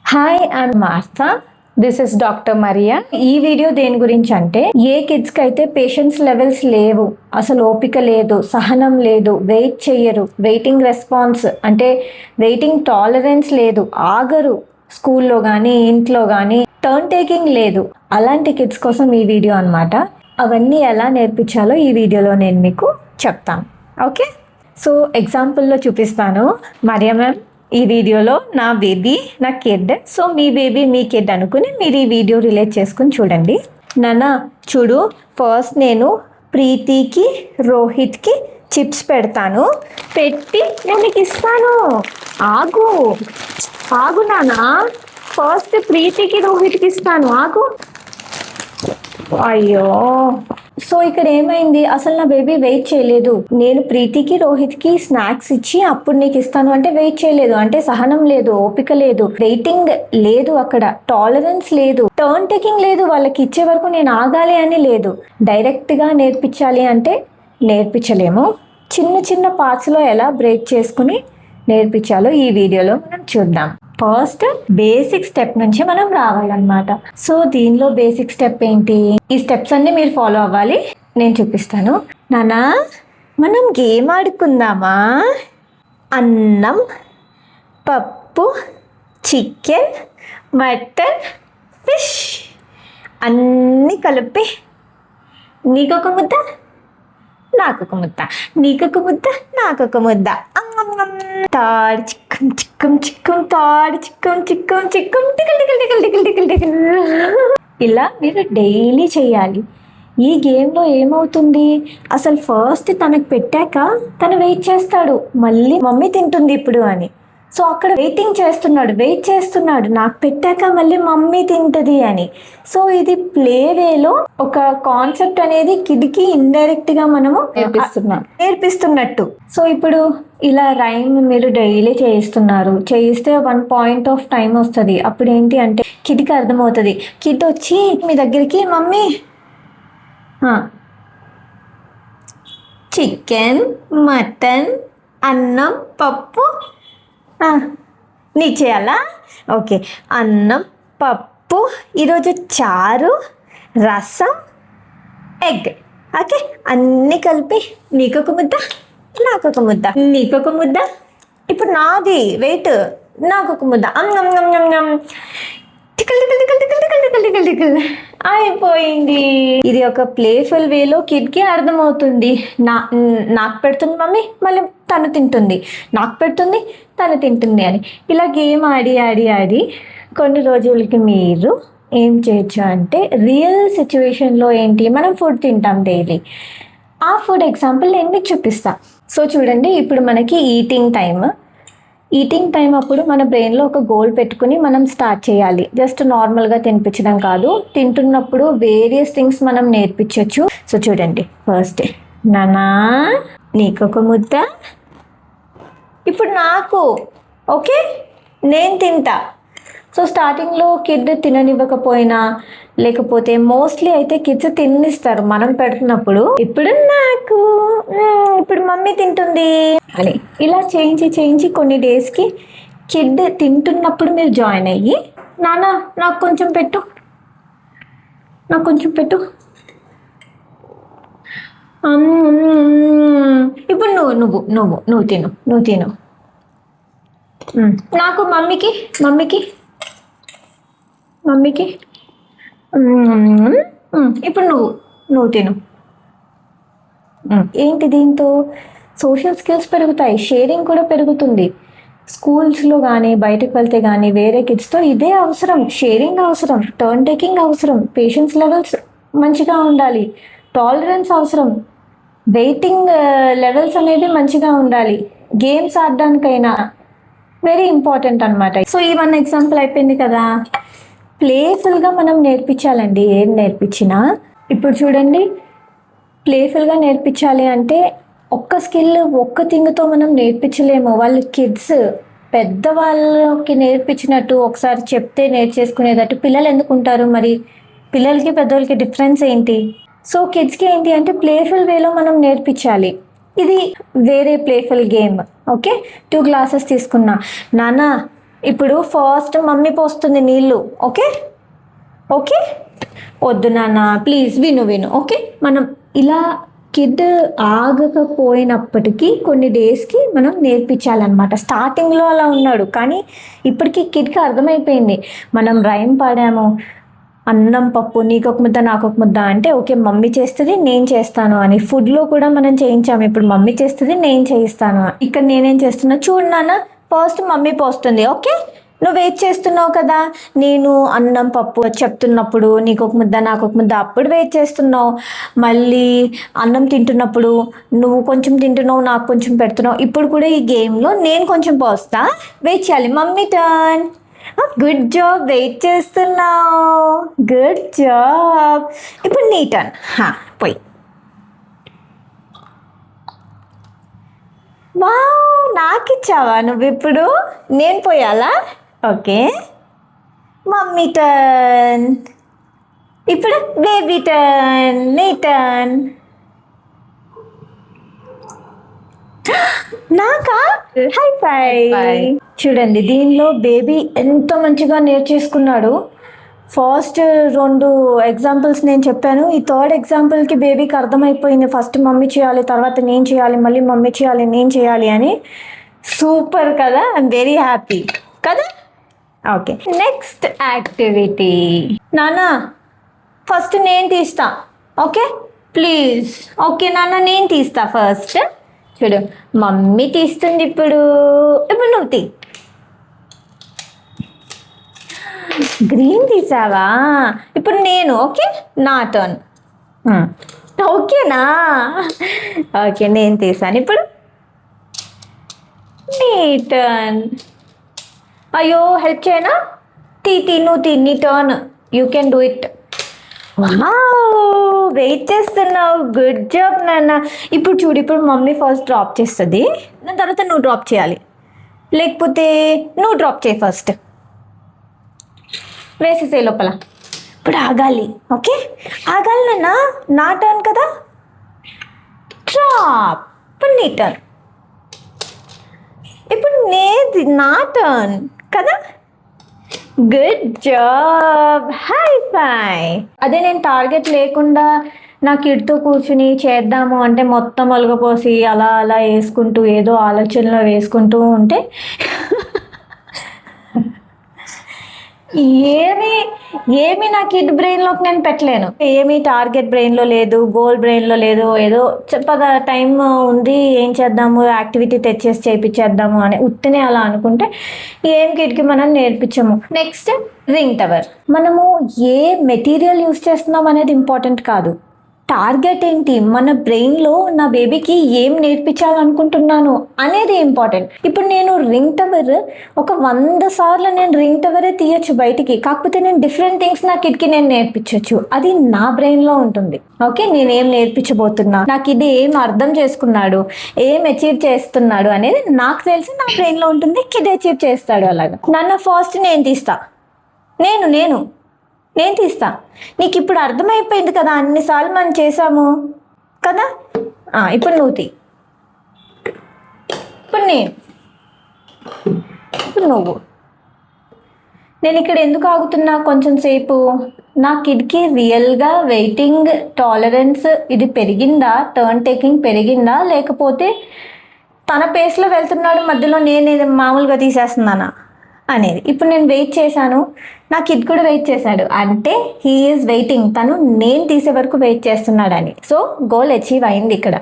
Hi, I'm Martha. This is doctor Maria. ఈ video దేని గురించి అంటే, ఏ కిడ్స్కి అయితే పేషెన్స్ లెవెల్స్ లేవు, అసలు ఓపిక లేదు, సహనం లేదు, వెయిట్ చెయ్యరు, వెయిటింగ్ రెస్పాన్స్ అంటే వెయిటింగ్ టాలరెన్స్ లేదు, ఆగరు, స్కూల్లో కానీ ఇంట్లో కానీ టర్న్ టేకింగ్ లేదు, అలాంటి కిడ్స్ కోసం ఈ వీడియో అనమాట. అవన్నీ ఎలా నేర్పించాలో ఈ వీడియోలో నేను మీకు చెప్తాను. ఓకే, సో ఎగ్జాంపుల్లో చూపిస్తాను. మరియా మ్యామ్, ఈ వీడియోలో నా బేబీ నా కిడ్, సో మీ బేబీ మీ కిడ్ అనుకుని మీరు ఈ వీడియో రిలేట్ చేసుకుని చూడండి. నాన్న చూడు, ఫస్ట్ నేను ప్రీతికి రోహిత్కి చిప్స్ పెడతాను, పెట్టి నేను నీకు ఇస్తాను. ఆగు ఆగు నాన్న, ఫస్ట్ ప్రీతికి రోహిత్కి ఇస్తాను, ఆగు. అయ్యో, సో ఇక్కడ ఏమైంది, అసలు నా బేబీ వెయిట్ చేయలేదు. నేను ప్రీతికి రోహిత్కి స్నాక్స్ ఇచ్చి అప్పుడు నీకు ఇస్తాను అంటే వెయిట్ చేయలేదు, అంటే సహనం లేదు, ఓపిక లేదు, వెయిటింగ్ లేదు, అక్కడ టాలరెన్స్ లేదు, టర్న్ టేకింగ్ లేదు, వాళ్ళకి ఇచ్చే వరకు నేను ఆగాలి అని లేదు. డైరెక్ట్గా నేర్పించాలి అంటే నేర్పించలేము. చిన్న చిన్న పార్ట్స్లో ఎలా బ్రేక్ చేసుకుని నేర్పించాలో ఈ వీడియోలో మనం చూద్దాం. ఫస్ట్ బేసిక్ స్టెప్ నుంచి మనం రావాలన్నమాట. సో దీనిలో బేసిక్ స్టెప్ ఏంటి, ఈ స్టెప్స్ అన్ని మీరు ఫాలో అవ్వాలి, నేను చూపిస్తాను. నానా, మనం గేమ్ ఆడుకుందామా? అన్నం, పప్పు, చికెన్, మటన్, ఫిష్ అన్నీ కలిపి నీకొక ముద్ద, నాకొక ముద్ద, నీకొక ముద్ద, నాకొక ముద్ద, తాడి చిక్కం చిక్కం చిక్కం, తాడి చిక్కం చిక్కం చిక్కం, tickle tickle tickle tickle tickle tickle. ఇలా మీరు డైలీ చేయాలి. ఈ గేమ్లో ఏమవుతుంది, అసలు ఫస్ట్ తనకు పెట్టాక తను వెయిట్ చేస్తాడు, మళ్ళీ మమ్మీ తింటుంది ఇప్పుడు అని. సో అక్కడ వెయిట్ చేస్తున్నాడు నాకు పెట్టాక మళ్ళీ మమ్మీ తింటుంది అని. సో ఇది ప్లే వేలో ఒక కాన్సెప్ట్ అనేది కిడ్కి ఇండైరెక్ట్గా మనము నేర్పిస్తున్నట్టు. సో ఇప్పుడు ఇలా రైమ్ మీరు డైలీ చేయిస్తే 1 పాయింట్ ఆఫ్ టైం వస్తుంది. అప్పుడు ఏంటి అంటే కిడ్కి అర్థమవుతుంది. కిడ్ వచ్చి మీ దగ్గరికి, మమ్మీ చికెన్, మటన్, అన్నం, పప్పు నీకు చేయాలా? ఓకే, అన్నం, పప్పు, ఈరోజు చారు, రసం, ఎగ్. ఓకే, అన్నీ కలిపి నీకొక ముద్ద, నాకొక ముద్ద, నీకొక ముద్ద, ఇప్పుడు నాది వెయిట్, నాకొక ముద్ద, tickle tickle tickle tickle tickle tickle tickle tickle అయిపోయింది. ఇది ఒక ప్లేఫుల్ వేలో కిడ్కి అర్థమవుతుంది. నాకు పెడుతుంది మమ్మీ, మళ్ళీ తను తింటుంది, నాకు పెడుతుంది, తను తింటుంది అని. ఇలా గేమ్ ఆడి ఆడి ఆడి కొన్ని రోజులకి మీరు ఏం చేయొచ్చు అంటే, రియల్ సిచ్యువేషన్లో ఏంటి, మనం ఫుడ్ తింటాం డైలీ, ఆ ఫుడ్ ఎగ్జాంపుల్ నేను మీకు చూపిస్తాను. సో చూడండి, ఇప్పుడు మనకి ఈటింగ్ టైం అప్పుడు మన బ్రెయిన్లో ఒక గోల్ పెట్టుకుని మనం స్టార్ట్ చేయాలి. జస్ట్ నార్మల్గా తినిపించడం కాదు, తింటున్నప్పుడు వేరియస్ థింగ్స్ మనం నేర్పించవచ్చు. సో చూడండి, ఫస్ట్ నానా నీకొక ముద్ద, ఇప్పుడు నాకు, ఓకే నేను తింటా. సో స్టార్టింగ్లో కిడ్ తిననివ్వకపోయినా, లేకపోతే మోస్ట్లీ అయితే కిడ్స్ తినిస్తారు మనం పెడుతున్నప్పుడు, ఇప్పుడు నాకు, ఇప్పుడు మమ్మీ తింటుంది అని. ఇలా చేయించి కొన్ని డేస్కి కిడ్ తింటున్నప్పుడు మీరు జాయిన్ అయ్యి, నాన్న నాకు కొంచెం పెట్టు, ఇప్పుడు నువ్వు తిను, నాకు మమ్మీకి ఇప్పుడు నువ్వు తిను. ఏంటి, దీంతో సోషల్ స్కిల్స్ పెరుగుతాయి, షేరింగ్ కూడా పెరుగుతుంది. స్కూల్స్లో కానీ బయటకు వెళ్తే కానీ వేరే కిడ్స్తో ఇదే అవసరం, షేరింగ్ అవసరం, టర్న్ టేకింగ్ అవసరం, పేషెన్స్ లెవెల్స్ మంచిగా ఉండాలి, టాలరెన్స్ అవసరం, వెయిటింగ్ లెవెల్స్ అనేవి మంచిగా ఉండాలి. గేమ్స్ ఆడడానికైనా వెరీ ఇంపార్టెంట్ అనమాట. సో ఈ 1 ఎగ్జాంపుల్ అయిపోయింది కదా. ప్లేఫుల్గా మనం నేర్పించాలండి, ఏం నేర్పించినా. ఇప్పుడు చూడండి, ప్లేఫుల్గా నేర్పించాలి అంటే ఒక్క స్కిల్, ఒక్క థింగ్తో మనం నేర్పించలేము. వాళ్ళు కిడ్స్ పెద్దవాళ్ళకి నేర్పించినట్టు ఒకసారి చెప్తే నేర్చేసుకునేటట్టు పిల్లలు ఎందుకు ఉంటారు మరి? పిల్లలకి పెద్దవాళ్ళకి డిఫరెన్స్ ఏంటి? సో కిడ్స్కి ఏంటి అంటే ప్లేఫుల్ వేలో మనం నేర్పించాలి. ఇది వేరే ప్లేఫుల్ గేమ్. ఓకే, 2 గ్లాసెస్ తీసుకున్నా, నాన్న ఇప్పుడు ఫస్ట్ మమ్మీ పోస్తుంది నీళ్ళు. ఓకే ఓకే, వద్దు నాన్న ప్లీజ్, విను విను. ఓకే, మనం ఇలా కిడ్ ఆగకపోయినప్పటికీ కొన్ని డేస్కి మనం నేర్పించాలన్నమాట. స్టార్టింగ్లో అలా ఉన్నాడు, కానీ ఇప్పటికీ కిడ్కి అర్థమైపోయింది. మనం రైమ్ పాడాము, అన్నం పప్పు నీకొక ముద్ద నాకొక ముద్ద అంటే ఓకే మమ్మీ చేస్తుంది నేను చేస్తాను అని. ఫుడ్లో కూడా మనం చేయించాము, ఇప్పుడు మమ్మీ చేస్తుంది నేను చేయిస్తాను. ఇక్కడ నేనేం చేస్తున్నా చూడు నాన్న, ఫస్ట్ మమ్మీ పోస్తుంది. ఓకే, నువ్వు వెయిట్ చేస్తున్నావు కదా, నేను అన్నం పప్పు చెప్తున్నప్పుడు నీకొక ముద్ద నాకొక ముద్ద అప్పుడు వెయిట్ చేస్తున్నావు, మళ్ళీ అన్నం తింటున్నప్పుడు నువ్వు కొంచెం తింటున్నావు నాకు కొంచెం పెడుతున్నావు. ఇప్పుడు కూడా ఈ గేమ్లో నేను కొంచెం పోస్తా, వెయిట్ చేయాలి. Mummy turn. Good job, wait చేస్తున్నావు, గుడ్ జాబ్. ఇప్పుడు నీ టర్న్. పోయి. వావ్, నాకు ఇచ్చావా నువ్వు? ఇప్పుడు నేను పోయాలా? Okay, mummy turn. ఇప్పుడు బేబీ టర్న్, నీ టర్న్. నాకా? High five. చూడండి దీనిలో బేబీ ఎంతో మంచిగా నేర్చేసుకున్నాడు. ఫస్ట్ 2 ఎగ్జాంపుల్స్ నేను చెప్పాను, ఈ థర్డ్ ఎగ్జాంపుల్కి బేబీకి అర్థమైపోయింది. ఫస్ట్ మమ్మీ చేయాలి, తర్వాత నేను చేయాలి, మళ్ళీ మమ్మీ చేయాలి, నేను చేయాలి అని. సూపర్ కదా, ఐఎమ్ వెరీ హ్యాపీ కదా. Okay, next activity. నాన్న ఫస్ట్ నేను తీస్తా, ఓకే ప్లీజ్. ఓకే నాన్న, నేను తీస్తా ఫస్ట్. చూడు మమ్మీ తీస్తుంది ఇప్పుడు, ఇప్పుడు నువ్వు తీ. గ్రీన్ తీసావా? ఇప్పుడు నేను. ఓకే, నా టర్న్. ఓకేనా? ఓకే, నేను తీసాను. ఇప్పుడు నీ టర్న్. అయ్యో హెల్ప్ చేయనా? నువ్వు తీ, నీ turn, you can do it. Wait చేస్తున్నావు, గుడ్ జాబ్ నాన్న. ఇప్పుడు చూడు, ఇప్పుడు మమ్మీ ఫస్ట్ డ్రాప్ చేస్తుంది, దాని తర్వాత నువ్వు డ్రాప్ చేయాలి, లేకపోతే నువ్వు డ్రాప్ చేయి ఫస్ట్. వేసేసే లోపల. ఇప్పుడు ఆగాలి. ఓకే, ఆగాలి నాన్న, నా టర్న్ కదా. డ్రాప్. ఇప్పుడు నీ టర్న్. ఇప్పుడు నా టర్న్ కదా. గుడ్ జాబ్, హై ఫై. అదే నేను టార్గెట్ లేకుండా నా కిడ్తో కూర్చుని చేద్దాము అంటే మొత్తం ఒలగపోసి అలా అలా వేసుకుంటూ ఏదో ఆలోచనలో వేసుకుంటూ ఉంటే ఏమి నా కిడ్ బ్రెయిన్లోకి నేను పెట్టలేను. ఏమి టార్గెట్ బ్రెయిన్లో లేదు, గోల్ బ్రెయిన్లో లేదు. ఏదో చెప్పగా టైం ఉంది, ఏం చేద్దాము, యాక్టివిటీ తెచ్చేసి చేయించేద్దాము అని ఉత్తినే అలా అనుకుంటే ఏం కిడ్కి మనం నేర్పించము. Next ring tower. మనము ఏ మెటీరియల్ యూస్ చేస్తున్నాం అనేది ఇంపార్టెంట్ కాదు, టార్గెట్ ఏంటి, మన బ్రెయిన్లో నా బేబీకి ఏం నేర్పించాలనుకుంటున్నాను అనేది ఇంపార్టెంట్. ఇప్పుడు నేను రింగ్ టవర్ ఒక 100 సార్లు నేను రింగ్ టవరే తీయచ్చు బయటికి, కాకపోతే నేను డిఫరెంట్ థింగ్స్ నా కిడ్కి నేను నేర్పించవచ్చు, అది నా బ్రెయిన్లో ఉంటుంది. ఓకే, నేనేం నేర్పించబోతున్నా, నా కిడ్ ఏం అర్థం చేసుకున్నాడు, ఏం అచీవ్ చేస్తున్నాడు అనేది నాకు తెలిసి నా బ్రెయిన్లో ఉంటుంది, కిడ్ అచీవ్ చేస్తాడు. అలాగా నన్ను ఫస్ట్ నేను తీస్తా, నేను తీస్తా. నీకు ఇప్పుడు అర్థమైపోయింది కదా, అన్నిసార్లు మనం చేసాము కదా. ఇప్పుడు నువ్వు తీ. ఇప్పుడు ఇప్పుడు నువ్వు. నేను ఇక్కడ ఎందుకు ఆగుతున్నా కొంచెం సేపు, నా కిడ్కి రియల్గా వెయిటింగ్ టాలరెన్స్ ఇది పెరిగిందా, టర్న్ టేకింగ్ పెరిగిందా, లేకపోతే తన పేస్లో వెళ్తున్నాడు, మధ్యలో నేను మామూలుగా తీసేస్తున్నానా అనేది. ఇప్పుడు నేను వెయిట్ చేశాను, నా కిడ్ కూడా వెయిట్ చేశాడు, అంటే హీ ఈజ్ వెయిటింగ్, తను నేను తీసే వరకు వెయిట్ చేస్తున్నాడని. సో గోల్ అచీవ్ అయింది ఇక్కడ.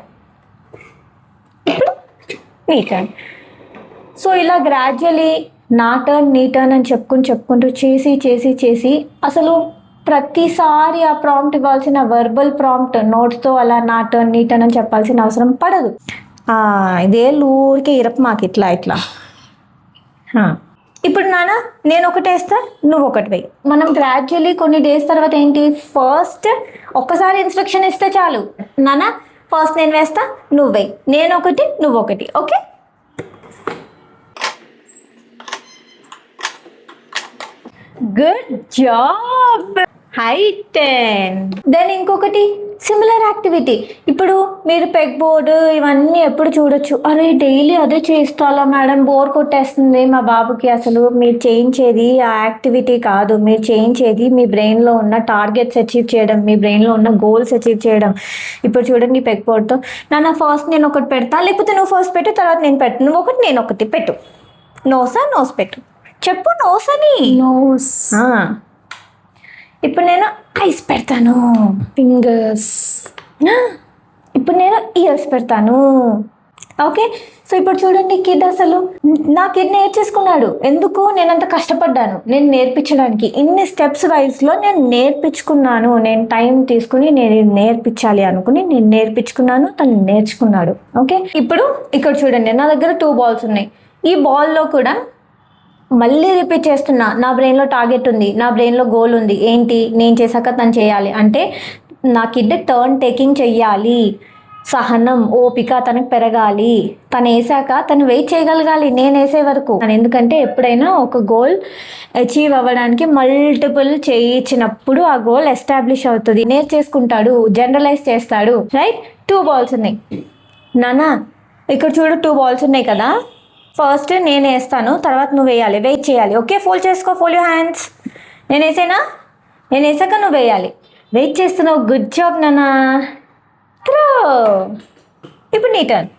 నీ టర్న్. సో ఇలా గ్రాడ్యువలీ నా టర్న్ నీ టర్న్ అని చెప్పుకుంటూ చేసి అసలు ప్రతిసారి ఆ ప్రాంప్ట్ ఇవ్వాల్సిన వర్బల్ ప్రాంప్ట్ నోట్స్తో అలా నా టర్న్ నీ టర్న్ అని చెప్పాల్సిన అవసరం పడదు. ఇదే ఊరికే ఇరప్ మాకు ఇట్లా. ఇప్పుడు నాన్న నేను ఒకటి వేస్తా, నువ్వు ఒకటి వేయి. మనం గ్రాడ్యువల్లీ కొన్ని డేస్ తర్వాత ఏంటి, ఫస్ట్ ఒక్కసారి ఇన్స్ట్రక్షన్ ఇస్తే చాలు. నాన్న ఫస్ట్ నేను వేస్తా, నువ్వు వేయి, నేను ఒకటి నువ్వు ఒకటి. Okay, good job, high 10. Then ఇంకొకటి సిమిలర్ యాక్టివిటీ. ఇప్పుడు మీరు పెగ్ బోర్డు ఇవన్నీ ఎప్పుడు చూడొచ్చు, అరే డైలీ అదే చేస్తాలా మేడం, బోర్ కొట్టేస్తుంది మా బాబుకి. అసలు మీరు చేయించేది ఆ యాక్టివిటీ కాదు, మీరు చేయించేది మీ బ్రెయిన్లో ఉన్న టార్గెట్స్ అచీవ్ చేయడం, మీ బ్రెయిన్లో ఉన్న గోల్స్ అచీవ్ చేయడం. ఇప్పుడు చూడండి పెగ్ బోర్డ్తో, నాన్న ఫస్ట్ నేను ఒకటి పెడతా, లేకపోతే నువ్వు ఫస్ట్ పెట్టు తర్వాత నేను పెట్టు, నువ్వు ఒకటి నేను ఒకటి పెట్టు. నోసా నోస్ పెట్టు, చెప్పు నోస్ అని. నోస్. ఇప్పుడు నేను ఐస్ పెడతాను, ఫింగర్స్. ఇప్పుడు నేను ఇయర్స్ పెడతాను. ఓకే, సో ఇప్పుడు చూడండి కిడ్ అసలు నా కిడ్ నేర్చేసుకున్నాడు. ఎందుకు? నేను అంత కష్టపడ్డాను నేను నేర్పించడానికి. ఇన్ని స్టెప్స్ వైజ్లో నేను నేర్పించుకున్నాను. నేను టైం తీసుకుని నేను నేర్పించాలి అనుకుని నేను నేర్పించుకున్నాను, తను నేర్చుకున్నాడు. ఓకే, ఇప్పుడు ఇక్కడ చూడండి నా దగ్గర 2 balls ఉన్నాయి. ఈ బాల్లో కూడా మళ్ళీ రిపీట్ చేస్తున్నా, నా బ్రెయిన్లో టార్గెట్ ఉంది, నా బ్రెయిన్లో గోల్ ఉంది. ఏంటి? నేను చేశాక తను చేయాలి అంటే నా కిడ్ టర్న్ టేకింగ్ చెయ్యాలి, సహనం ఓపిక తనకు పెరగాలి, తను వేసాక తను వెయిట్ చేయగలగాలి నేను వేసే వరకు. ఎందుకంటే ఎప్పుడైనా ఒక గోల్ అచీవ్ అవ్వడానికి మల్టిపుల్ చేయించినప్పుడు ఆ గోల్ ఎస్టాబ్లిష్ అవుతుంది, నేర్చేసుకుంటాడు, జనరలైజ్ చేస్తాడు. రైట్? 2 balls ఉన్నాయి నానా, ఇక్కడ చూడు 2 balls ఉన్నాయి కదా, ఫస్ట్ నేను వేస్తాను తర్వాత నువ్వు వేయాలి, వెయిట్ చేయాలి. ఓకే, ఫోల్డ్ చేసుకో, ఫోల్డ్ యూర్ హ్యాండ్స్. నేను వేసేనా? నేను వేసాక నువ్వు వేయాలి. వెయిట్ చేస్తున్నావు, గుడ్ జాబ్ నానా. త్రో. ఇప్పుడు నీ టర్న్.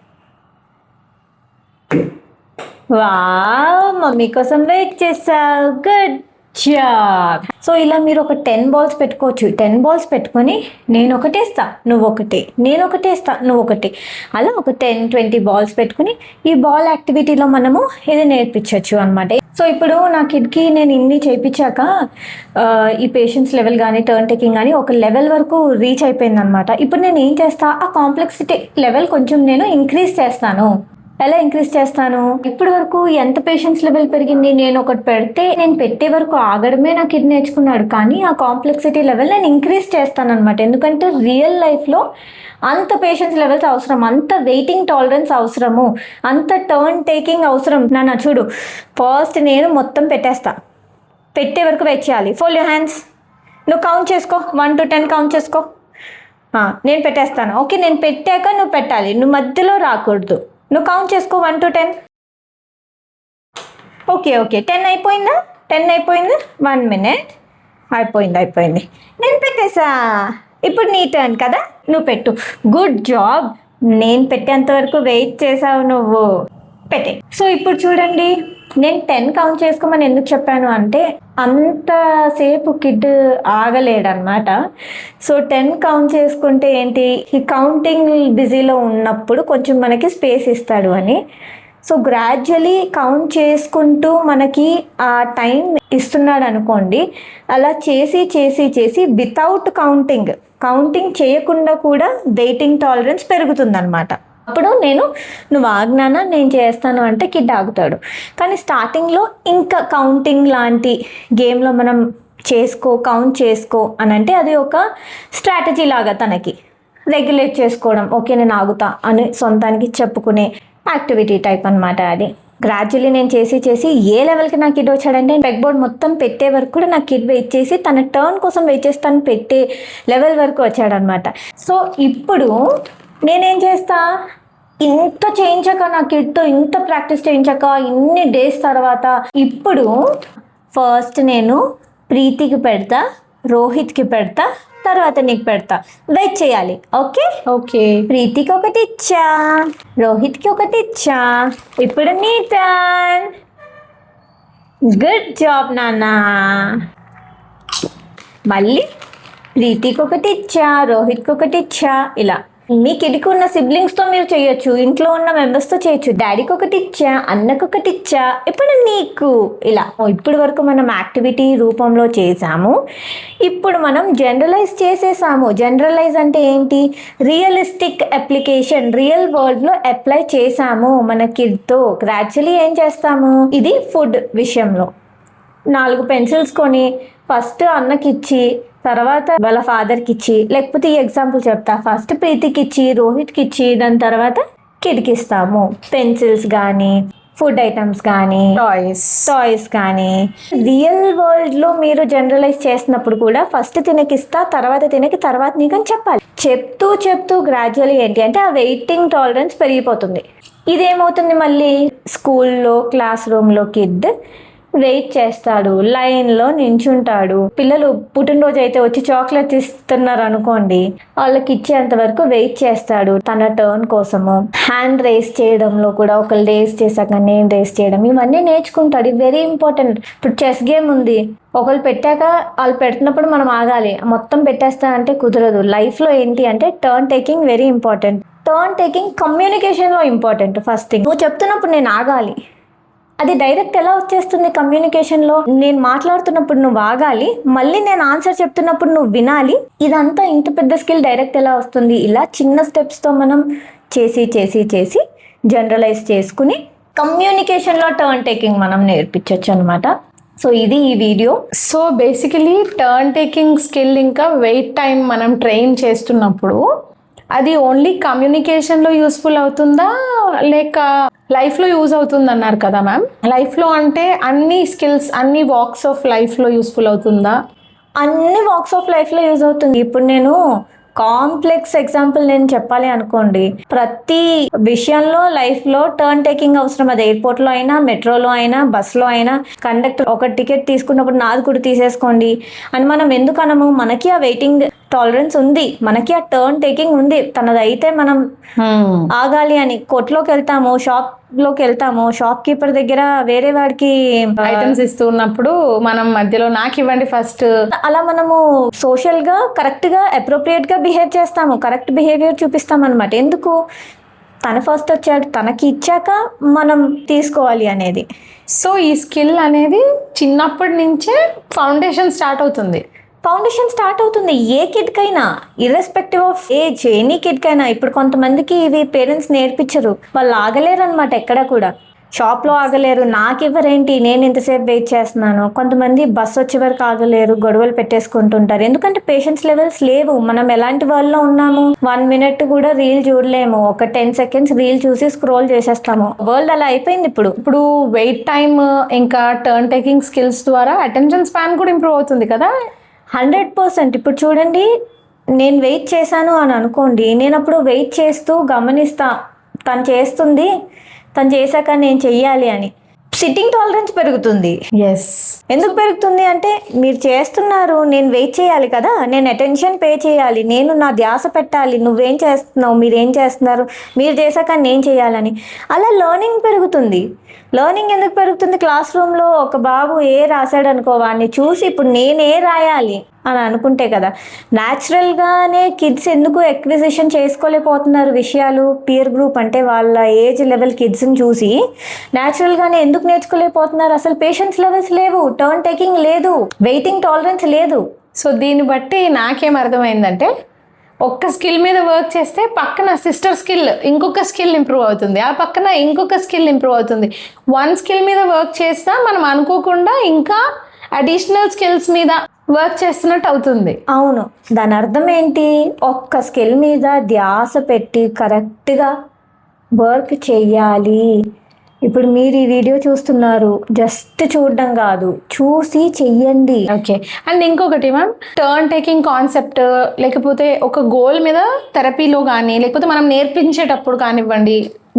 వావ్, మమ్మీ కోసం వెయిట్ చేసావు, గుడ్ జాబ్. సో ఇలా మీరు ఒక 10 balls పెట్టుకోవచ్చు. 10 balls పెట్టుకొని నేను ఒకటి వేస్తా నువ్వు ఒకటి, నేను ఒకటి వేస్తా నువ్వు ఒకటి, అలా ఒక 10-20 balls పెట్టుకుని ఈ బాల్ యాక్టివిటీలో మనము ఇది నేర్పించవచ్చు అనమాట. సో ఇప్పుడు నా కిడ్కి నేను ఇన్ని చేయించాక ఈ పేషెన్స్ లెవెల్ కానీ టర్న్ టేకింగ్ కానీ ఒక లెవెల్ వరకు రీచ్ అయిపోయింది అనమాట. ఇప్పుడు నేను ఏం చేస్తా, ఆ కాంప్లెక్సిటీ లెవెల్ కొంచెం నేను ఇంక్రీజ్ చేస్తాను. ఎలా ఇంక్రీజ్ చేస్తాను? ఇప్పటి వరకు ఎంత పేషెన్స్ లెవెల్ పెరిగింది, నేను ఒకటి పెడితే నేను పెట్టే వరకు ఆగడమే నా కిడ్ నేర్చుకున్నాడు, కానీ ఆ కాంప్లెక్సిటీ లెవెల్ నేను ఇంక్రీజ్ చేస్తాను అనమాట. ఎందుకంటే రియల్ లైఫ్లో అంత పేషెన్స్ లెవెల్స్ అవసరం, అంత వెయిటింగ్ టాలరెన్స్ అవసరము, అంత టర్న్ టేకింగ్ అవసరం. నాన్న చూడు, ఫస్ట్ నేను మొత్తం పెట్టేస్తా, పెట్టే వరకు వెయిట్ చేయాలి. Fold your hands. నువ్వు కౌంట్ చేసుకో, 1 to 10 కౌంట్ చేసుకో. నేను పెట్టేస్తాను. ఓకే, నేను పెట్టాక నువ్వు పెట్టాలి, నువ్వు మధ్యలో రాకూడదు. నువ్వు కౌంట్ చేసుకో 1 to 10. ఓకే ఓకే, 10 అయిపోయిందా? 10 అయిపోయింది. 1 minute. అయిపోయింది. నేను పెట్టేసా. ఇప్పుడు నీ టర్న్ కదా, నువ్వు పెట్టు. గుడ్ జాబ్, నేను పెట్టేంత వరకు వెయిట్ చేసావు నువ్వు. పెట్టే. సో ఇప్పుడు చూడండి, నేను 10 కౌంట్ చేసుకోమని ఎందుకు చెప్పాను అంటే అంతసేపు కిడ్ ఆగలేడనమాట. సో 10 కౌంట్ చేసుకుంటే ఏంటి, ఈ కౌంటింగ్ బిజీలో ఉన్నప్పుడు కొంచెం మనకి స్పేస్ ఇస్తాడు అని. సో గ్రాడ్యువలీ కౌంట్ చేసుకుంటూ మనకి ఆ టైం ఇస్తున్నాడు అనుకోండి. అలా చేసి వితౌట్ కౌంటింగ్ చేయకుండా కూడా వెయిటింగ్ టాలరెన్స్ పెరుగుతుందన్నమాట. అప్పుడు నువ్వు ఆజ్ఞాన నేను చేస్తాను అంటే కిడ్ ఆగుతాడు. కానీ స్టార్టింగ్లో ఇంకా కౌంటింగ్ లాంటి గేమ్లో మనం కౌంట్ చేసుకో అని అంటే అది ఒక స్ట్రాటజీ లాగా తనకి రెగ్యులేట్ చేసుకోవడం, ఓకే నేను ఆగుతా అని సొంతానికి చెప్పుకునే యాక్టివిటీ టైప్ అనమాట అది. గ్రాడ్యువల్లీ నేను చేసి ఏ లెవెల్కి నా కిడ్ వచ్చాడంటే పెగ్ బోర్డ్ మొత్తం పెట్టే వరకు కూడా నా కిడ్ వెయిట్ చేసి తన టర్న్ కోసం వెయిట్ చేసి తను పెట్టే లెవెల్ వరకు వచ్చాడనమాట. సో ఇప్పుడు నేనేం చేస్తా, ఇంత చేయించాక నా కిడ్తో ఇంత ప్రాక్టీస్ చేయించాక ఇన్ని డేస్ తర్వాత ఇప్పుడు ఫస్ట్ నేను ప్రీతికి పెడతా, రోహిత్కి పెడతా, తర్వాత నీకు పెడతా. వెయిట్ చేయాలి. ఓకే. ప్రీతికి ఒకటి ఇచ్చా, రోహిత్కి ఒకటి ఇచ్చా, ఇప్పుడు నీ టర్న్. గుడ్ జాబ్ నాన్న. మళ్ళీ ప్రీతికి ఒకటి ఇచ్చా, రోహిత్కి ఒకటి ఇచ్చా. ఇలా మీ కిడ్కి ఉన్న సిబ్లింగ్స్తో మీరు చేయొచ్చు, ఇంట్లో ఉన్న మెంబర్స్తో చేయొచ్చు. డాడీకి ఒకటి ఇచ్చా, అన్నకు ఒకటి ఇచ్చా, ఇప్పుడు నీకు. ఇలా ఇప్పుడు వరకు మనం యాక్టివిటీ రూపంలో చేసాము. ఇప్పుడు మనం జనరలైజ్ చేసేసాము. జనరలైజ్ అంటే ఏంటి, రియలిస్టిక్ అప్లికేషన్, రియల్ వరల్డ్లో అప్లై చేసాము మన కిడ్తో. గ్రాడ్యువల్లీ ఏం చేస్తాము, ఇది ఫుడ్ విషయంలో 4 పెన్సిల్స్ కొని ఫస్ట్ అన్నకి ఇచ్చి తర్వాత వాళ్ళ ఫాదర్కి ఇచ్చి, లేకపోతే ఈ ఎగ్జాంపుల్ చెప్తా, ఫస్ట్ ప్రీతికి ఇచ్చి రోహిత్కి ఇచ్చి దాని తర్వాత కిడ్కి ఇస్తాము. పెన్సిల్స్ కానీ ఫుడ్ ఐటమ్స్ కానీ టాయ్స్ కానీ. రియల్ వరల్డ్లో మీరు జనరలైజ్ చేసినప్పుడు కూడా ఫస్ట్ తినకిస్తా, తర్వాత తర్వాత నీకని చెప్పాలి. చెప్తూ గ్రాడ్యువల్లీ ఏంటి అంటే ఆ వెయిటింగ్ టాలరెన్స్ పెరిగిపోతుంది. ఇదేమవుతుంది మళ్ళీ స్కూల్లో క్లాస్ రూమ్లో కిడ్ వెయిట్ చేస్తాడు, లైన్లో నించుంటాడు. పిల్లలు పుట్టినరోజు అయితే వచ్చి చాక్లెట్ ఇస్తున్నారు అనుకోండి, వాళ్ళకి ఇచ్చేంత వరకు వెయిట్ చేస్తాడు తన టర్న్ కోసము. హ్యాండ్ రేస్ చేయడంలో కూడా ఒకళ్ళు రేస్ చేశాక నేను రేస్ చేయడం, ఇవన్నీ నేర్చుకుంటాడు. ఇది వెరీ ఇంపార్టెంట్. ఇప్పుడు చెస్ గేమ్ ఉంది, ఒకళ్ళు పెట్టాక వాళ్ళు పెడుతున్నప్పుడు మనం ఆగాలి. మొత్తం పెట్టేస్తా అంటే కుదరదు. లైఫ్లో ఏంటి అంటే turn taking very important. Turn taking కమ్యూనికేషన్లో ఇంపార్టెంట్. ఫస్ట్ థింగ్, నువ్వు చెప్తున్నప్పుడు నేను ఆగాలి. అది డైరెక్ట్ ఎలా వచ్చేస్తుంది కమ్యూనికేషన్లో? నేను మాట్లాడుతున్నప్పుడు నువ్వు ఆగాలి, మళ్ళీ నేను ఆన్సర్ చెప్తున్నప్పుడు నువ్వు వినాలి. ఇదంతా ఇంత పెద్ద స్కిల్ డైరెక్ట్ ఎలా వస్తుంది? ఇలా చిన్న స్టెప్స్తో మనం చేసి జనరలైజ్ చేసుకుని కమ్యూనికేషన్లో టర్న్ టేకింగ్ మనం నేర్పించవచ్చు అనమాట. సో ఇది ఈ video. So basically turn taking skill ఇంకా వెయిట్ టైం మనం ట్రైన్ చేస్తున్నప్పుడు అది ఓన్లీ కమ్యూనికేషన్లో యూస్ఫుల్ అవుతుందా, లేక లైఫ్లో యూజ్ అవుతుంది అన్నారు కదా మ్యామ్? లైఫ్లో అంటే అన్ని స్కిల్స్, అన్ని వాక్స్ ఆఫ్ లైఫ్లో యూస్ఫుల్ అవుతుందా? అన్ని వాక్స్ ఆఫ్ లైఫ్లో యూజ్ అవుతుంది. ఇప్పుడు నేను కాంప్లెక్స్ ఎగ్జాంపుల్ నేను చెప్పాలి అనుకోండి, ప్రతి విషయంలో లైఫ్లో టర్న్ టేకింగ్ అవసరం. అది ఎయిర్పోర్ట్లో అయినా, మెట్రోలో అయినా, బస్లో అయినా, కండక్టర్ ఒక టికెట్ తీసుకున్నప్పుడు నాది కూడా తీసేసుకోండి అని మనం ఎందుకు అనము? మనకి ఆ వెయిటింగ్ టాలరెన్స్ ఉంది, మనకి ఆ టర్న్ టేకింగ్ ఉంది. తనది అయితే మనం ఆగాలి అని. కొట్లోకి వెళ్తాము, షాప్లోకి వెళ్తాము, షాప్ కీపర్ దగ్గర వేరే వాడికి ఐటమ్స్ ఇస్తూ ఉన్నప్పుడు మనం మధ్యలో నాకు ఇవ్వండి ఫస్ట్, అలా మనము సోషల్ గా కరెక్ట్ గా అప్రోప్రియేట్ గా బిహేవ్ చేస్తాము, కరెక్ట్ బిహేవియర్ చూపిస్తాం అనమాట. ఎందుకు? తను ఫస్ట్ వచ్చాడు, తనకి ఇచ్చాక మనం తీసుకోవాలి అనేది. సో ఈ స్కిల్ అనేది చిన్నప్పటి నుంచే ఫౌండేషన్ స్టార్ట్ అవుతుంది. ఏ కిడ్కైనా, ఇర్రెస్పెక్టివ్ ఆఫ్ ఏజ్, ఎనీ కిడ్కైనా. ఇప్పుడు కొంతమందికి ఇవి పేరెంట్స్ నేర్పించరు, వాళ్ళు ఆగలేరు అనమాట. ఎక్కడ కూడా షాప్లో ఆగలేరు, నాకు ఇవ్వరేంటి, నేను ఇంతసేపు వెయిట్ చేస్తున్నాను. కొంతమంది బస్ వచ్చే వరకు ఆగలేరు, గొడవలు పెట్టేసుకుంటుంటారు. ఎందుకంటే పేషెన్స్ లెవెల్స్ లేవు. మనం ఎలాంటి వాళ్ళలో ఉన్నాము, 1 minute కూడా రీల్ చూడలేము, ఒక 10 seconds రీల్ చూసి స్క్రోల్ చేసేస్తాము. వరల్డ్ అలా అయిపోయింది. ఇప్పుడు వెయిట్ టైమ్ ఇంకా టర్న్ టేకింగ్ స్కిల్స్ ద్వారా అటెన్షన్ స్పాన్ కూడా ఇంప్రూవ్ అవుతుంది కదా? 100%. ఇప్పుడు చూడండి, నేను వెయిట్ చేశాను అని అనుకోండి, నేను అప్పుడు వెయిట్ చేస్తూ గమనిస్తా, తను చేస్తుంది, తను చేశాక నేను చెయ్యాలి అని. సిట్టింగ్ టాలరెన్స్ పెరుగుతుంది. ఎందుకు పెరుగుతుంది అంటే, మీరు చేస్తున్నారు, నేను వెయిట్ చేయాలి కదా, నేను అటెన్షన్ పే చేయాలి, నేను నా ధ్యాస పెట్టాలి, నువ్వేం చేస్తున్నావు, మీరేం చేస్తున్నారు, మీరు చేశాక నేను చేయాలని. అలా లెర్నింగ్ పెరుగుతుంది. లెర్నింగ్ ఎందుకు పెరుగుతుంది? క్లాస్ రూమ్లో ఒక బాబు ఏ రాశాడు అనుకో, వాడిని చూసి ఇప్పుడు నేనే రాయాలి అని అనుకుంటే కదా. న్యాచురల్గానే కిడ్స్ ఎందుకు ఎక్విజిషన్ చేసుకోలేకపోతున్నారు విషయాలు? పియర్ గ్రూప్ అంటే వాళ్ళ ఏజ్ లెవెల్ కిడ్స్ని చూసి న్యాచురల్గానే ఎందుకు నేర్చుకోలేకపోతున్నారు? అసలు పేషెన్స్ లెవెల్స్ లేవు, టర్న్ టేకింగ్ లేదు, వెయిటింగ్ టాలరెన్స్ లేదు. సో దీన్ని బట్టి నాకేం అర్థమైందంటే, ఒక్క స్కిల్ మీద వర్క్ చేస్తే పక్కన సిస్టర్ స్కిల్, ఇంకొక స్కిల్ ఇంప్రూవ్ అవుతుంది, ఆ పక్కన ఇంకొక స్కిల్ ఇంప్రూవ్ అవుతుంది. 1 స్కిల్ మీద వర్క్ చేసినా మనం అనుకోకుండా ఇంకా అడిషనల్ స్కిల్స్ మీద వర్క్ చేస్తున్నట్టు అవుతుంది. అవును, దాని అర్థం ఏంటి? ఒక్క స్కిల్ మీద ధ్యాస పెట్టి కరెక్ట్గా వర్క్ చెయ్యాలి. ఇప్పుడు మీరు ఈ వీడియో చూస్తున్నారు, జస్ట్ చూడడం కాదు, చూసి చెయ్యండి. ఓకే. అండ్ ఇంకొకటి మ్యామ్, టర్న్ టేకింగ్ కాన్సెప్ట్ లేకపోతే ఒక గోల్ మీద థెరపీలో కానీ లేకపోతే మనం నేర్పించేటప్పుడు కానివ్వండి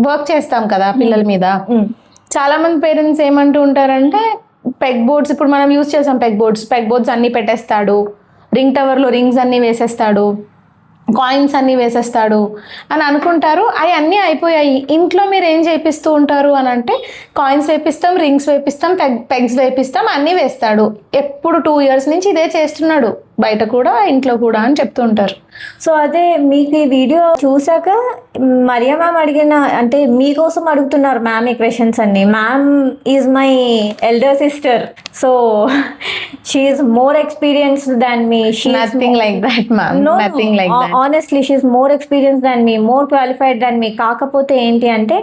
వర్క్ చేస్తాం కదా పిల్లల మీద. చాలా మంది పేరెంట్స్ ఏమంటూ ఉంటారంటే, పెగ్ బోర్డ్స్, ఇప్పుడు మనం యూజ్ చేసాం పెగ్ బోర్డ్స్ అన్నీ పెట్టేస్తాడు, రింగ్ టవర్లో రింగ్స్ అన్నీ వేసేస్తాడు, కాయిన్స్ అన్నీ వేసేస్తాడు అని అనుకుంటారు. అవి అన్నీ అయిపోయాయి, ఇంట్లో మీరు ఏం చేపిస్తూ ఉంటారు అని అంటే, కాయిన్స్ వేపిస్తాం, రింగ్స్ వేపిస్తాం, పెగ్స్ వేపిస్తాం, అన్నీ వేస్తాడు. ఎప్పుడు 2 years నుంచి ఇదే చేస్తున్నాడు, బయట కూడా ఇంట్లో కూడా అని చెప్తూ ఉంటారు. సో అదే మీకు ఈ వీడియో చూసాక మరియా మ్యామ్ అడిగిన, అంటే మీకోసం అడుగుతున్నారు మ్యామ్ ఈ క్వశ్చన్స్ అన్ని. Ma'am is my elder sister, so she is more experienced than me. Nothing like that ma'am, nothing like that. Honestly she is more experience than me, more qualified than me. కాకపోతే ఏంటి అంటే,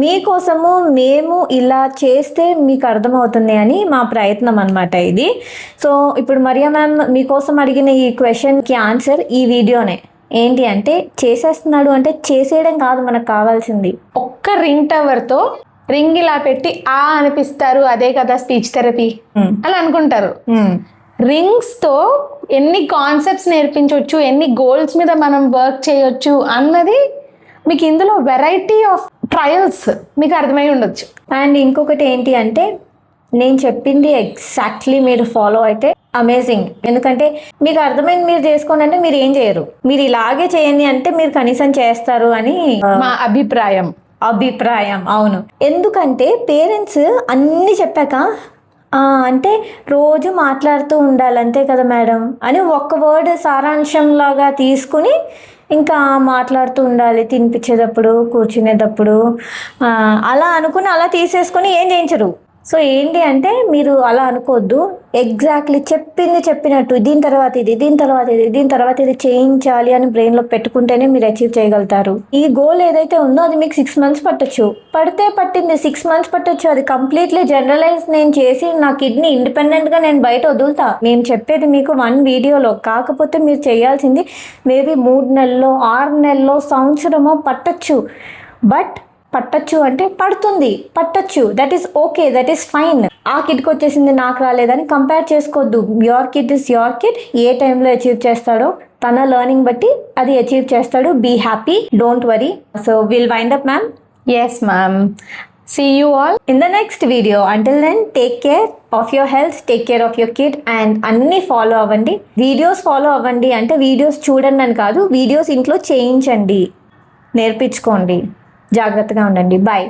మీకోసము మేము ఇలా చేస్తే మీకు అర్థమవుతుంది అని మా ప్రయత్నం అనమాట ఇది. సో ఇప్పుడు మరియా మ్యామ్ మీకోసం అడిగిన ఈ క్వశ్చన్కి ఆన్సర్ ఈ వీడియోనే. ఏంటి అంటే, చేసేస్తున్నాడు అంటే చేసేయడం కాదు మనకు కావాల్సింది. ఒక్క రింగ్ టవర్తో రింగ్ ఇలా పెట్టి అనిపిస్తారు, అదే కదా స్పీచ్ థెరపీ అని అనుకుంటారు. రింగ్స్ తో ఎన్ని కాన్సెప్ట్స్ నేర్పించవచ్చు, ఎన్ని గోల్స్ మీద మనం వర్క్ చేయొచ్చు అన్నది మీకు ఇందులో వెరైటీ ఆఫ్ ట్రయల్స్ మీకు అర్థమై ఉండొచ్చు. అండ్ ఇంకొకటి ఏంటి అంటే నేను చెప్పింది ఎగ్జాక్ట్లీ మీరు ఫాలో అయితే అమేజింగ్. ఎందుకంటే మీకు అర్థమైంది మీరు చేసుకోండి అంటే మీరు ఏం చేయరు, మీరు ఇలాగే చేయండి అంటే మీరు కనీసం చేస్తారు అని మా అభిప్రాయం. అవును. ఎందుకంటే పేరెంట్స్ అన్నీ చెప్పాక అంటే రోజు మాట్లాడుతూ ఉండాలి అంతే కదా మేడం అని ఒక్క వర్డ్ సారాంశంలాగా తీసుకుని ఇంకా మాట్లాడుతూ ఉండాలి తినిపించేటప్పుడు, కూర్చునేటప్పుడు అలా అనుకుని అలా తీసేసుకొని ఏం చేయించరు. సో ఏంటి అంటే మీరు అలా అనుకోవద్దు, ఎగ్జాక్ట్లీ చెప్పినట్టు దీని తర్వాత ఇది, దీని తర్వాత ఇది, దీని తర్వాత ఇది చేయించాలి అని బ్రెయిన్లో పెట్టుకుంటేనే మీరు అచీవ్ చేయగలుగుతారు. ఈ గోల్ ఏదైతే ఉందో అది మీకు 6 months పట్టొచ్చు, పట్టింది 6 months పట్టొచ్చు. అది కంప్లీట్లీ జనరలైజ్ నేను చేసి నా కిడ్నీ ఇండిపెండెంట్గా నేను బయట వదులుతా. మేము చెప్పేది మీకు 1 వీడియోలో, కాకపోతే మీరు చేయాల్సింది మేబీ 3 నెలల్లో 6 నెలల్లో సంవత్సరమో పట్టొచ్చు. బట్ పట్టచ్చు అంటే పట్టచ్చు, that is okay, that is fine. ఆ కిడ్కి వచ్చేసింది నాకు రాలేదని కంపేర్ చేసుకోవద్దు. Your kid is your kid. ఏ టైంలో అచీవ్ చేస్తాడో తన లెర్నింగ్ బట్టి అది అచీవ్ చేస్తాడు. Be happy, don't worry. So will wind up ma'am. Yes ma'am. See you all in the next video. Until then, take care of your health, take care of your kid, and అన్ని follow అవ్వండి. Videos follow అవ్వండి అంటే videos చూడండి అని కాదు, videos ఇంట్లో చేయించండి, నేర్పించుకోండి. జాగ్రత్తగా ఉండండి. బాయ్.